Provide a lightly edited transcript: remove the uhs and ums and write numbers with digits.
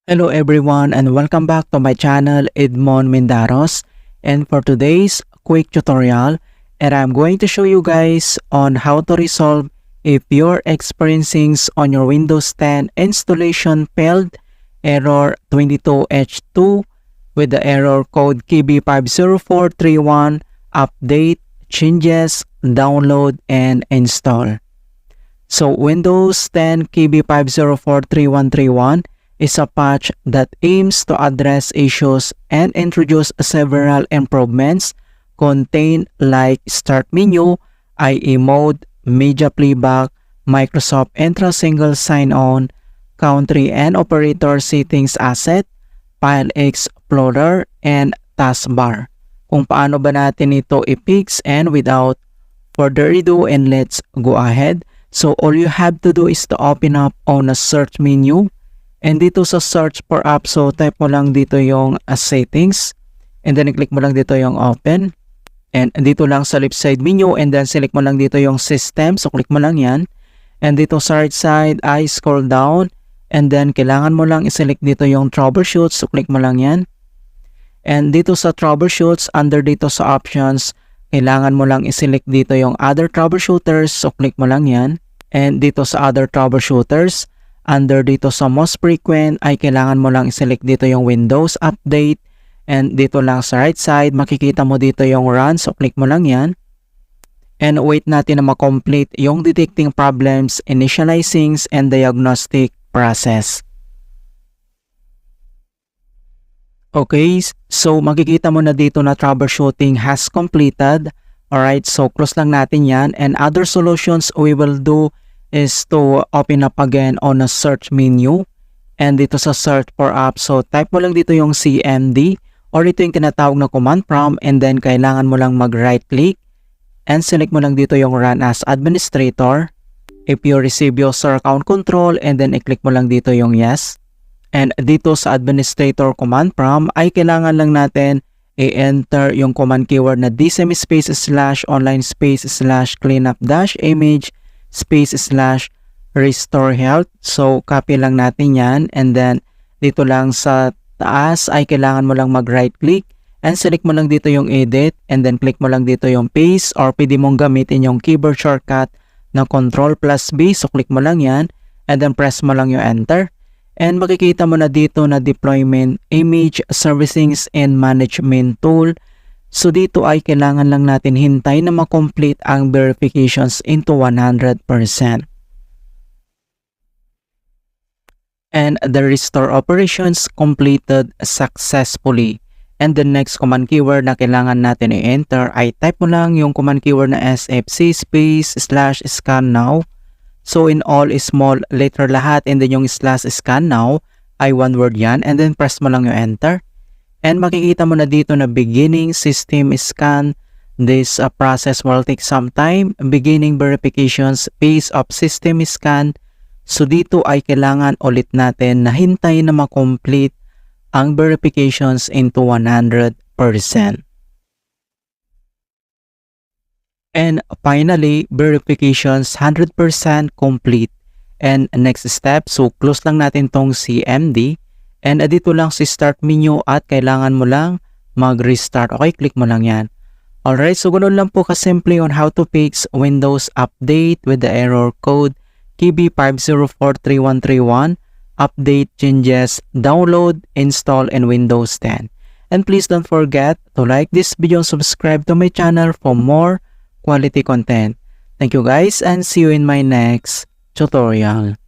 Hello everyone and welcome back to my channel Edmond Mendaros, and for today's quick tutorial I'm going to show you guys on how to resolve if you're experiencing on your Windows 10 installation failed error 22H2 with the error code KB50431 update, changes, download, and install. So Windows 10 KB5043131 is a patch that aims to address issues and introduce several improvements contained like Start Menu, IE Mode, Media Playback, Microsoft Entra Single Sign-On, Country and Operator Settings Asset, File Explorer, and Taskbar. Kung paano ba natin ito i-fix, and without further ado, and let's go ahead. So all you have to do is to open up on a search menu. And dito sa search for app, so type mo lang dito yung settings. And then i-click mo lang dito yung open. And dito lang sa left side menu. And then select mo lang dito yung system. So click mo lang yan. And dito sa right side, I scroll down. And then kailangan mo lang i-select dito yung troubleshoot. So click mo lang yan. And dito sa troubleshoots, under dito sa options, kailangan mo lang i-select dito yung other troubleshooters. So click mo lang yan. And dito sa other troubleshooters, under dito sa most frequent ay kailangan mo lang i-select dito yung Windows Update, and dito lang sa right side makikita mo dito yung Run, so click mo lang yan. And wait natin na ma-complete yung detecting problems, initializing, and diagnostic process. Okay, so makikita mo na dito na troubleshooting has completed. Alright, so close lang natin yan, and other solutions we will do is to open up again on a search menu. And dito sa search for app, so type mo lang dito yung CMD, or ito yung tinatawag na command prompt, and then kailangan mo lang mag right click and select mo lang dito yung run as administrator. If you receive user account control, and then i-click mo lang dito yung yes. And dito sa administrator command prompt ay kailangan lang natin i-enter yung command keyword na dsm space / online space / cleanup - image space / restore health. So copy lang natin yan, and then dito lang sa taas ay kailangan mo lang mag right click and select mo lang dito yung edit, and then click mo lang dito yung paste, or pwede mong gamitin yung keyboard shortcut na Ctrl+B. So click mo lang yan, and then press mo lang yung enter, and makikita mo na dito na deployment, image, servicings, and management tool. So dito ay kailangan lang natin hintay na ma-complete ang verifications into 100%. And the restore operations completed successfully. And the next command keyword na kailangan natin i-enter ay type mo lang yung command keyword na sfc space / scan now. So in all small letter lahat, and then yung /scan now ay one word yan, and then press mo lang yung enter. And makikita mo na dito na beginning system scan. This process will take some time. Beginning verifications, phase of system scan. So dito ay kailangan ulit natin na hintayin na ma-complete ang verifications into 100%. And finally, verifications 100% complete. And next step, so close lang natin tong CMD. And dito lang si start menu at kailangan mo lang mag-restart. Okay, click mo lang yan. Alright, so ganoon lang po kasimple on how to fix Windows Update with the error code KB5043131, update, changes, download, install, and Windows 10. And please don't forget to like this video and subscribe to my channel for more quality content. Thank you guys, and see you in my next tutorial.